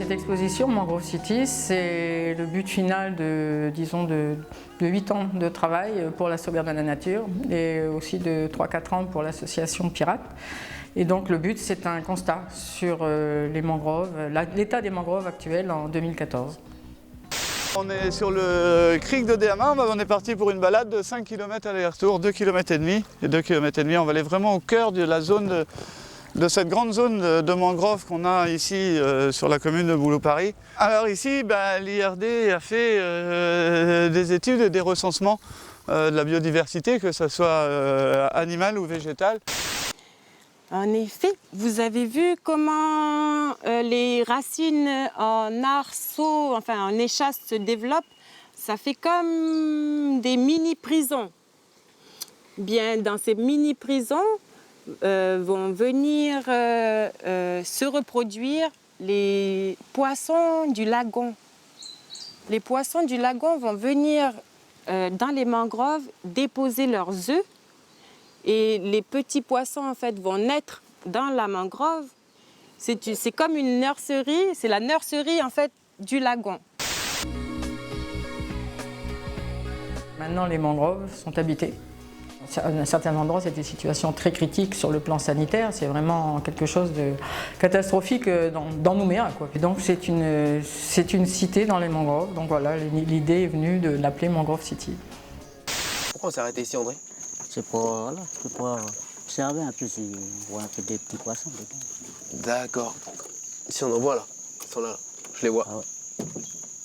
cette exposition, Mangrove City, c'est le but final de 8 ans de travail pour la sauvegarde de la nature et aussi de 3-4 ans pour l'association Pirate. Et donc le but, c'est un constat sur les mangroves, l'état des mangroves actuels en 2014. On est sur le cric de Déama, on est parti pour une balade de 5 km aller-retour, 2,5 km. Et 2,5 km, on va aller vraiment au cœur de la zone de cette grande zone de mangroves qu'on a ici sur la commune de Bouloux-Paris. Alors ici, l'IRD a fait des études et des recensements de la biodiversité, que ce soit animale ou végétale. En effet, vous avez vu comment les racines en arceaux, enfin en échasse se développent. Ça fait comme des mini-prisons. Bien, dans ces mini-prisons vont venir se reproduire les poissons du lagon. Les poissons du lagon vont venir dans les mangroves déposer leurs œufs. Et les petits poissons en fait vont naître dans la mangrove. C'est comme une nurserie, c'est la nurserie en fait du lagon. Maintenant, les mangroves sont habitées. À un certain endroit, c'est une situation très critique sur le plan sanitaire. C'est vraiment quelque chose de catastrophique dans Nouméa, quoi. Et donc, c'est une cité dans les mangroves. Donc voilà, l'idée est venue de l'appeler Mangrove City. Pourquoi on s'est arrêté ici, André? C'est pour observer un peu si on voit un peu des petits poissons dedans. D'accord. Ici, on en voit là. Ils sont là. Je les vois. Ah ouais.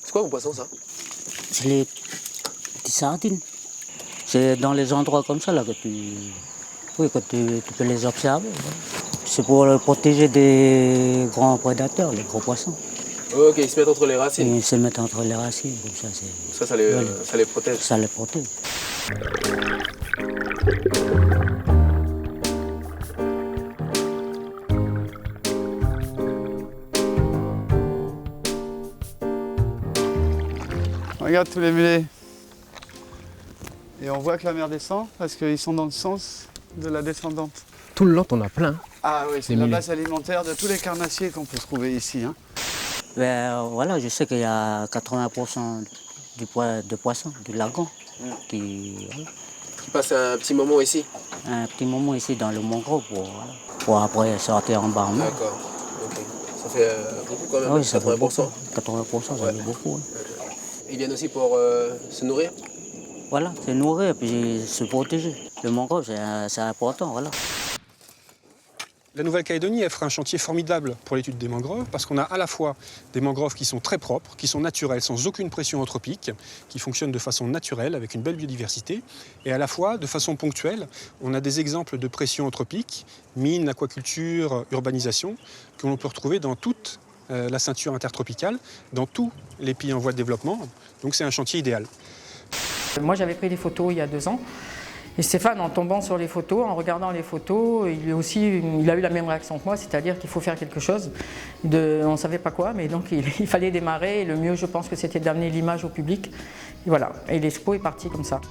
C'est quoi vos poissons, ça? C'est les petites sardines. C'est dans les endroits comme ça là que tu peux les observer. C'est pour protéger des grands prédateurs, les gros poissons. Ok, ils se mettent entre les racines. Ils se mettent entre les racines, comme ça. Ça les protège. Ça les protège. Regarde tous les mulets. Et on voit que la mer descend parce qu'ils sont dans le sens de la descendante. Tout le long, on a plein. Ah oui, c'est la mulets. base alimentaire de tous les carnassiers qu'on peut trouver ici. Hein. Voilà, je sais qu'il y a 80% de poissons du lagon qui passent un petit moment ici. Un petit moment ici dans le mangrove pour après sortir en bas en mer. D'accord. Okay. Ça fait beaucoup quand même, Ah oui, ça 80%. fait beaucoup. 80%, ça fait beaucoup. Hein. Ils viennent aussi pour se nourrir? Voilà, se nourrir et puis se protéger. Le mangrove, c'est important, voilà. La Nouvelle-Calédonie offre un chantier formidable pour l'étude des mangroves parce qu'on a à la fois des mangroves qui sont très propres, qui sont naturelles, sans aucune pression anthropique, qui fonctionnent de façon naturelle avec une belle biodiversité, et à la fois, de façon ponctuelle, on a des exemples de pression anthropique, mines, aquaculture, urbanisation, que l'on peut retrouver dans toute la ceinture intertropicale, dans tous les pays en voie de développement. Donc c'est un chantier idéal. Moi, j'avais pris des photos il y a 2 ans. Et Stéphane, en tombant sur les photos, en regardant les photos, il a eu la même réaction que moi, c'est-à-dire qu'il faut faire quelque chose. On ne savait pas quoi, mais donc il fallait démarrer. Et le mieux, je pense que c'était d'amener l'image au public. Et voilà, et l'expo est partie comme ça.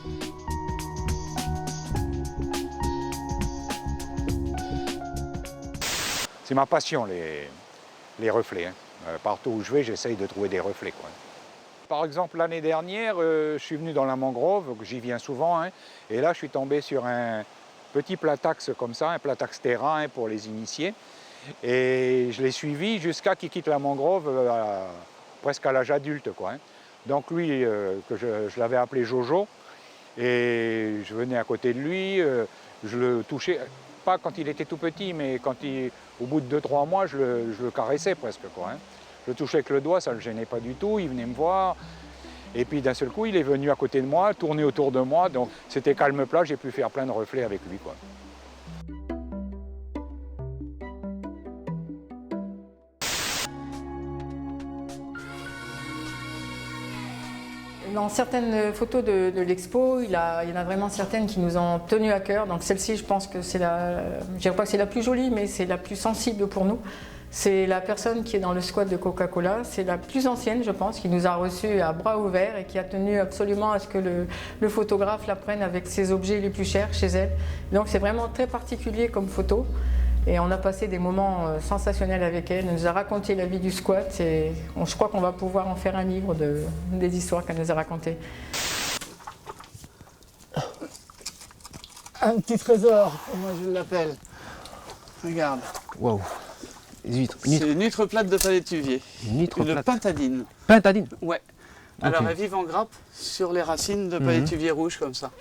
C'est ma passion, les reflets. Hein. Partout où je vais, j'essaye de trouver des reflets, quoi. Par exemple, l'année dernière, je suis venu dans la mangrove, j'y viens souvent, hein, et là, je suis tombé sur un petit platax comme ça, un platax terrain pour les initiés. Et je l'ai suivi jusqu'à qu'il quitte la mangrove presque à l'âge adulte, quoi, hein. Donc lui, que je l'avais appelé Jojo, et je venais à côté de lui, je le touchais, pas quand il était tout petit, mais au bout de 2-3 mois, je le caressais presque, quoi, hein. Je le touchais avec le doigt, ça ne le gênait pas du tout, il venait me voir. Et puis d'un seul coup, il est venu à côté de moi, tourner autour de moi, donc c'était calme plat, j'ai pu faire plein de reflets avec lui, quoi. Dans certaines photos de l'expo, il y en a vraiment certaines qui nous ont tenu à cœur. Donc celle-ci, je pense que je ne dirais pas que c'est la plus jolie, mais c'est la plus sensible pour nous. C'est la personne qui est dans le squat de Coca-Cola. C'est la plus ancienne, je pense, qui nous a reçus à bras ouverts et qui a tenu absolument à ce que le photographe la prenne avec ses objets les plus chers chez elle. Donc c'est vraiment très particulier comme photo. Et on a passé des moments sensationnels avec elle. Elle nous a raconté la vie du squat et je crois qu'on va pouvoir en faire un livre des histoires qu'elle nous a racontées. Un petit trésor, moi je l'appelle. Regarde. Waouh. Les huîtres. C'est une huître plate de Palétuvier. Une huître Une plate. pintadine. Pintadine. Ouais. Alors elles vivent en grappe sur les racines de palétuvier rouge comme ça.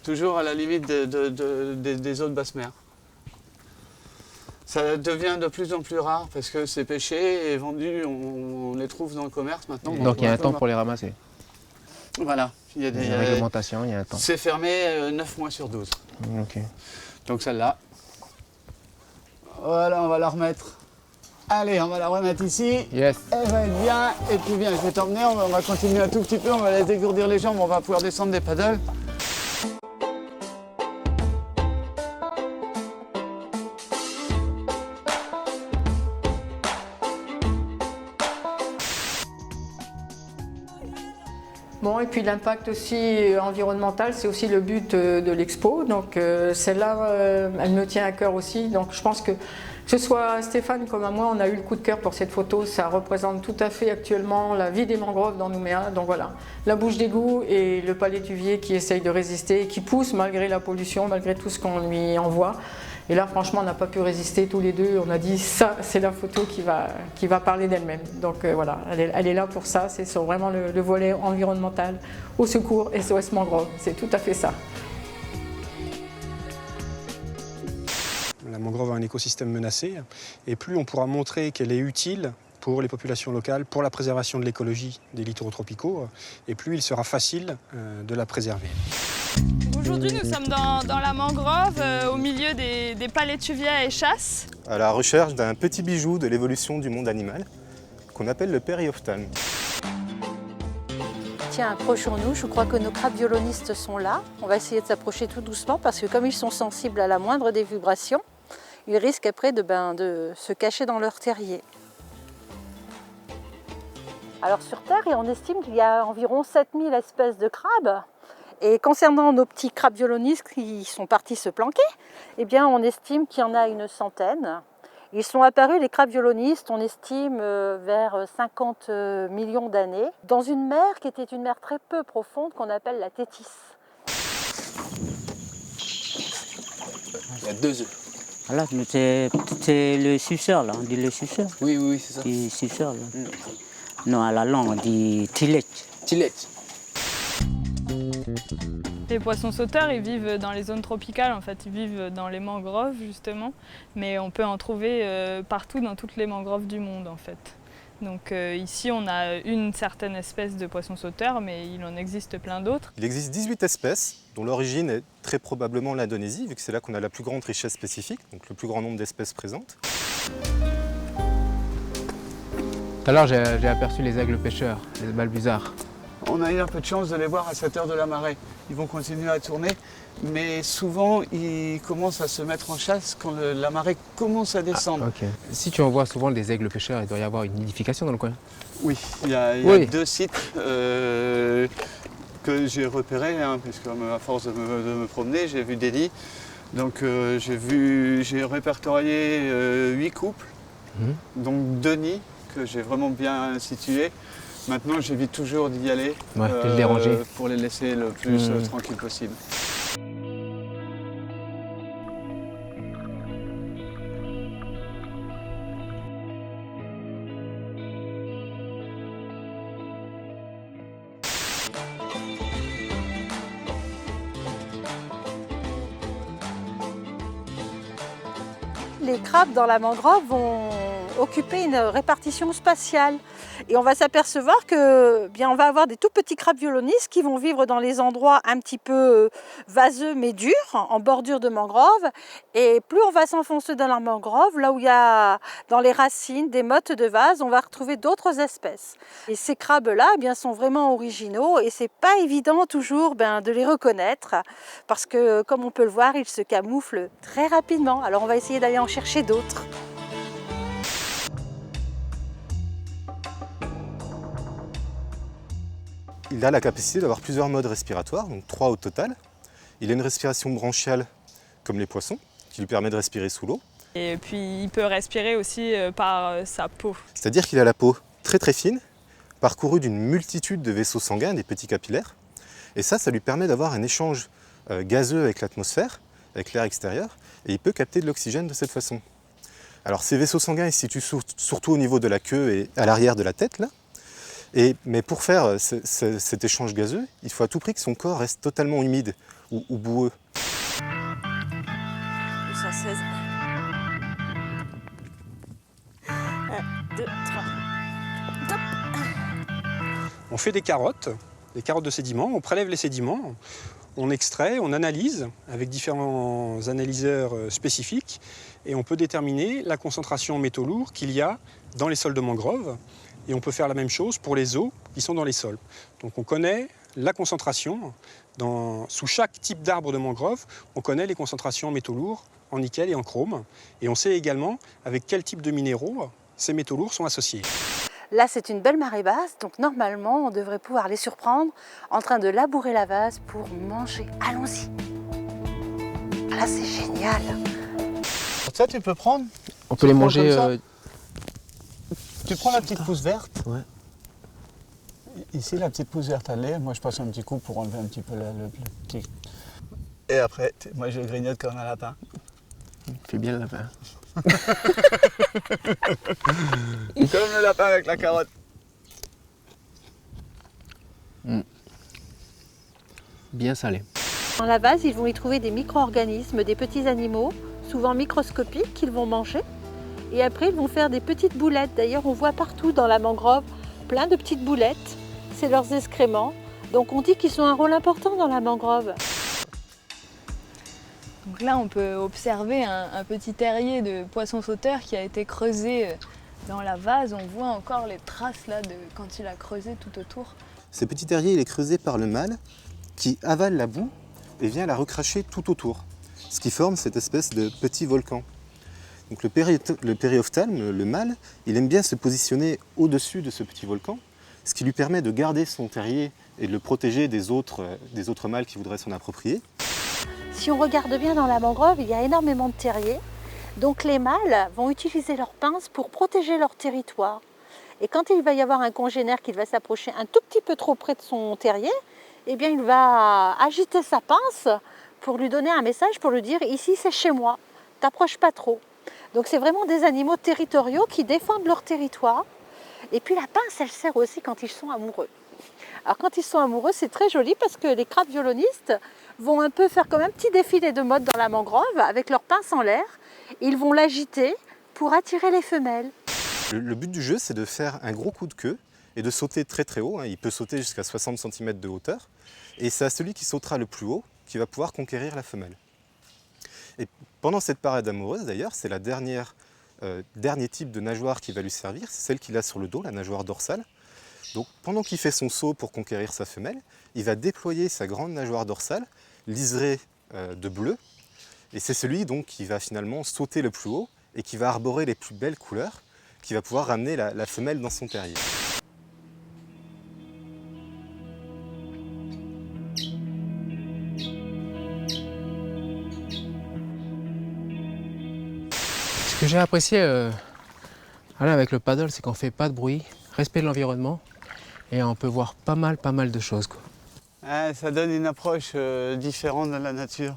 Toujours à la limite des eaux de basse mer. Ça devient de plus en plus rare parce que c'est pêché et vendu, on les trouve dans le commerce maintenant. Donc il y a un temps pour les ramasser. Voilà, il y a des réglementations, il y a un temps. C'est fermé 9 mois sur 12. Ok. Donc celle-là. Voilà, on va la remettre. Allez, on va la remettre ici. Yes. Elle va être bien. Et puis bien, je vais t'emmener, on va continuer un tout petit peu, on va les dégourdir les jambes, on va pouvoir descendre des paddles. Bon, et puis l'impact aussi environnemental, c'est aussi le but de l'expo. Donc celle-là, elle me tient à cœur aussi. Donc je pense que ce soit Stéphane comme à moi, on a eu le coup de cœur pour cette photo. Ça représente tout à fait actuellement la vie des mangroves dans Nouméa. Donc voilà, la bouche d'égout et le palétuvier qui essaye de résister, qui pousse malgré la pollution, malgré tout ce qu'on lui envoie. Et là, franchement, on n'a pas pu résister tous les deux. On a dit, ça, c'est la photo qui va parler d'elle-même. Donc voilà, elle est là pour ça. C'est sur vraiment le volet environnemental, au secours, SOS Mangrove. C'est tout à fait ça. La mangrove a un écosystème menacé et plus on pourra montrer qu'elle est utile pour les populations locales, pour la préservation de l'écologie des littoraux tropicaux, et plus il sera facile de la préserver. Aujourd'hui, nous sommes dans la mangrove, au milieu des palétuviers à échasse. À la recherche d'un petit bijou de l'évolution du monde animal, qu'on appelle le périophtalme. Tiens, approchons-nous, je crois que nos crabes violonistes sont là. On va essayer de s'approcher tout doucement parce que comme ils sont sensibles à la moindre des vibrations, ils risquent après de se cacher dans leur terrier. Alors sur Terre, on estime qu'il y a environ 7000 espèces de crabes. Et concernant nos petits crabes violonistes qui sont partis se planquer, eh bien on estime qu'il y en a une centaine. Ils sont apparus, les crabes violonistes, on estime vers 50 millions d'années, dans une mer qui était une mer très peu profonde qu'on appelle la Thétis. Il y a 2 œufs. Voilà, c'est le suceur, là, on dit le suceur. Oui, c'est ça. Le suceur, là. Non, à la langue, on dit tilette. Tilette. Les poissons sauteurs, ils vivent dans les zones tropicales, en fait, ils vivent dans les mangroves justement, mais on peut en trouver partout dans toutes les mangroves du monde en fait. Donc ici on a une certaine espèce de poisson sauteur, mais il en existe plein d'autres. Il existe 18 espèces, dont l'origine est très probablement l'Indonésie, vu que c'est là qu'on a la plus grande richesse spécifique, donc le plus grand nombre d'espèces présentes. Tout à l'heure, j'ai aperçu les aigles pêcheurs, les balbuzards. On a eu un peu de chance de les voir à cette heure de la marée. Ils vont continuer à tourner, mais souvent ils commencent à se mettre en chasse quand la marée commence à descendre. Ok. Si tu en vois souvent des aigles pêcheurs, il doit y avoir une nidification dans le coin. Oui, il y a 2 sites que j'ai repérés, puisque à force de me promener, j'ai vu des nids. Donc j'ai répertorié 8 couples, donc 2 nids que j'ai vraiment bien situés. Maintenant, j'évite toujours d'y aller le déranger. pour les laisser le plus tranquille possible. Les crabes dans la mangrove vont occuper une répartition spatiale. Et on va s'apercevoir que on va avoir des tout petits crabes violonistes qui vont vivre dans les endroits un petit peu vaseux mais durs, en bordure de mangrove. Et plus on va s'enfoncer dans la mangrove, là où il y a dans les racines des mottes de vase, on va retrouver d'autres espèces. Et ces crabes-là sont vraiment originaux et c'est pas évident toujours de les reconnaître parce que comme on peut le voir, ils se camouflent très rapidement. Alors on va essayer d'aller en chercher d'autres. Il a la capacité d'avoir plusieurs modes respiratoires, donc 3 au total. Il a une respiration branchiale comme les poissons, qui lui permet de respirer sous l'eau. Et puis il peut respirer aussi par sa peau. C'est-à-dire qu'il a la peau très très fine, parcourue d'une multitude de vaisseaux sanguins, des petits capillaires. Et ça lui permet d'avoir un échange gazeux avec l'atmosphère, avec l'air extérieur, et il peut capter de l'oxygène de cette façon. Alors ces vaisseaux sanguins ils se situent surtout au niveau de la queue et à l'arrière de la tête, là. Mais pour faire cet échange gazeux, il faut à tout prix que son corps reste totalement humide ou boueux. Ça 16. 1, 2, 3. Top. On fait des carottes de sédiments, on prélève les sédiments, on extrait, on analyse avec différents analyseurs spécifiques et on peut déterminer la concentration en métaux lourds qu'il y a dans les sols de mangrove. Et on peut faire la même chose pour les eaux qui sont dans les sols. Donc on connaît la concentration, sous chaque type d'arbre de mangrove, on connaît les concentrations en métaux lourds, en nickel et en chrome. Et on sait également avec quel type de minéraux ces métaux lourds sont associés. Là, c'est une belle marée basse, donc normalement, on devrait pouvoir les surprendre en train de labourer la vase pour manger. Allons-y. Là, c'est génial. Ça, tu peux prendre. On peut les manger. Tu prends la petite pousse verte. Ouais. Ici, la petite pousse verte, elle est. Moi, je passe un petit coup pour enlever un petit peu le petit. Et après, moi, je grignote comme un lapin. Fais bien le lapin. Comme le lapin avec la carotte. Bien salé. Dans la vase, ils vont y trouver des micro-organismes, des petits animaux, souvent microscopiques, qu'ils vont manger. Et après, ils vont faire des petites boulettes. D'ailleurs, on voit partout dans la mangrove plein de petites boulettes. C'est leurs excréments. Donc on dit qu'ils ont un rôle important dans la mangrove. Donc là, on peut observer un petit terrier de poisson sauteur qui a été creusé dans la vase. On voit encore les traces là de quand il a creusé tout autour. Ce petit terrier il est creusé par le mâle qui avale la boue et vient la recracher tout autour, ce qui forme cette espèce de petit volcan. Donc le périophthalme, le mâle, il aime bien se positionner au-dessus de ce petit volcan, ce qui lui permet de garder son terrier et de le protéger des autres mâles qui voudraient s'en approprier. Si on regarde bien dans la mangrove, il y a énormément de terriers. Donc les mâles vont utiliser leurs pinces pour protéger leur territoire. Et quand il va y avoir un congénère qui va s'approcher un tout petit peu trop près de son terrier, eh bien il va agiter sa pince pour lui donner un message, pour lui dire « ici c'est chez moi, t'approches pas trop ». Donc c'est vraiment des animaux territoriaux qui défendent leur territoire. Et puis la pince, elle sert aussi quand ils sont amoureux. Alors quand ils sont amoureux, c'est très joli parce que les crabes violonistes vont un peu faire comme un petit défilé de mode dans la mangrove avec leur pince en l'air. Ils vont l'agiter pour attirer les femelles. Le but du jeu, c'est de faire un gros coup de queue et de sauter très très haut. Il peut sauter jusqu'à 60 cm de hauteur. Et c'est à celui qui sautera le plus haut qui va pouvoir conquérir la femelle. Et pendant cette parade amoureuse, d'ailleurs, c'est la dernier type de nageoire qui va lui servir. C'est celle qu'il a sur le dos, la nageoire dorsale. Donc pendant qu'il fait son saut pour conquérir sa femelle, il va déployer sa grande nageoire dorsale, liserée de bleu. Et c'est celui donc qui va finalement sauter le plus haut et qui va arborer les plus belles couleurs, qui va pouvoir ramener la femelle dans son terrier. Ce que j'ai apprécié avec le paddle, c'est qu'on ne fait pas de bruit, respect de l'environnement, et on peut voir pas mal de choses, quoi. Ouais, ça donne une approche différente de la nature.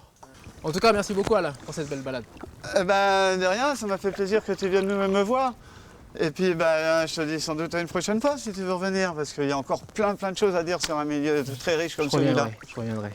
En tout cas, merci beaucoup Alain pour cette belle balade. De rien, ça m'a fait plaisir que tu viennes me voir. Et puis je te dis sans doute à une prochaine fois si tu veux revenir, parce qu'il y a encore plein de choses à dire sur un milieu très riche comme celui-là. Je reviendrai.